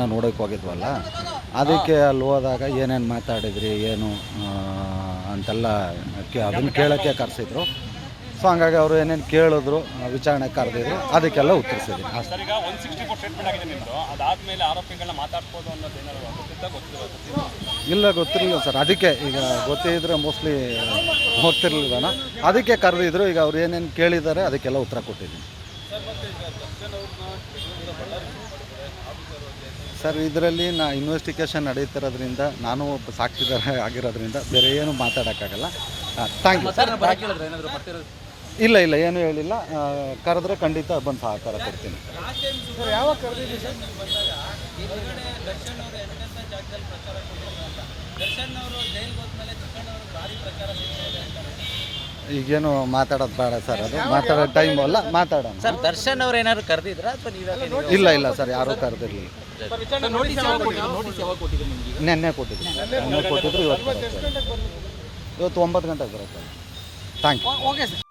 ನೋಡೋಕೆ ಹೋಗಿದ್ವಲ್ಲ, ಅದಕ್ಕೆ ಅಲ್ಲಿ ಹೋದಾಗ ಏನೇನು ಮಾತಾಡಿದ್ರಿ ಏನು ಅಂತೆಲ್ಲ ಅದನ್ನು ಕೇಳೋಕ್ಕೆ ಕರೆಸಿದ್ರು. ಸೊ ಹಂಗಾಗಿ ಅವರು ಏನೇನು ಕೇಳಿದ್ರು, ವಿಚಾರಣೆ ಕರೆದಿದ್ರು, ಅದಕ್ಕೆಲ್ಲ ಉತ್ತರಿಸಿದ್ದೀನಿ ಅಷ್ಟೇ. ಸರ್, ಈಗ 164 ಟ್ರೀಟ್ಮೆಂಟ್ ಆಗಿದೆ ನಿಮ್ಮದು. ಅದಾದಮೇಲೆ ಆರೋಪಿಗಳನ್ನ ಮಾತಾಡ್ಬೋದು ಅನ್ನೋದು ಏನಾದ್ರು ಗೊತ್ತಿಲ್ಲ? ಇಲ್ಲ, ಗೊತ್ತಿರಲಿಲ್ಲ ಸರ್. ಅದಕ್ಕೆ ಈಗ ಗೊತ್ತಿದ್ರೆ ಮೋಸ್ಟ್ಲಿ ಹೋಗ್ತಿರ್ಲಿಲ್ಲನ, ಅದಕ್ಕೆ ಕರೆದಿದ್ರು. ಈಗ ಅವ್ರು ಏನೇನು ಕೇಳಿದ್ದಾರೆ ಅದಕ್ಕೆಲ್ಲ ಉತ್ತರ ಕೊಟ್ಟಿದ್ದೀನಿ ಸರ್. ಇದರಲ್ಲಿ ಇನ್ವೆಸ್ಟಿಗೇಷನ್ ನಡೀತಿರೋದ್ರಿಂದ, ನಾನು ಒಬ್ಬ ಸಾಕ್ಷಿದಾರ ಆಗಿರೋದ್ರಿಂದ ಬೇರೆ ಏನು ಮಾತಾಡೋಕ್ಕಾಗಲ್ಲ. Thank you sir. ಇಲ್ಲ ಇಲ್ಲ, ಏನೂ ಹೇಳಿಲ್ಲ. ಕರೆದ್ರೆ ಖಂಡಿತ ಬಂದು ಸಹಕಾರ ಕೊಡ್ತೀನಿ. ಈಗೇನು ಮಾತಾಡೋದು ಬೇಡ ಸರ್, ಅದು ಮಾತಾಡೋ ಟೈಮು ಅಲ್ಲ, ಮಾತಾಡೋಣ ಸರ್. ದರ್ಶನ್ ಅವ್ರು ಏನಾದ್ರು ಕರೆದಿದ್ರಾ ಅಥವಾ ನೀವೇ? ಇಲ್ಲ ಇಲ್ಲ ಸರ್, ಯಾರೂ ಕರೆದಿರಲಿಲ್ಲ. ನೆನ್ನೆ ಕೊಟ್ಟಿದ್ರು, ಇವತ್ತು 9 ಗಂಟೆಗೆ ಬರುತ್ತೆ. Thank you. Okay sir.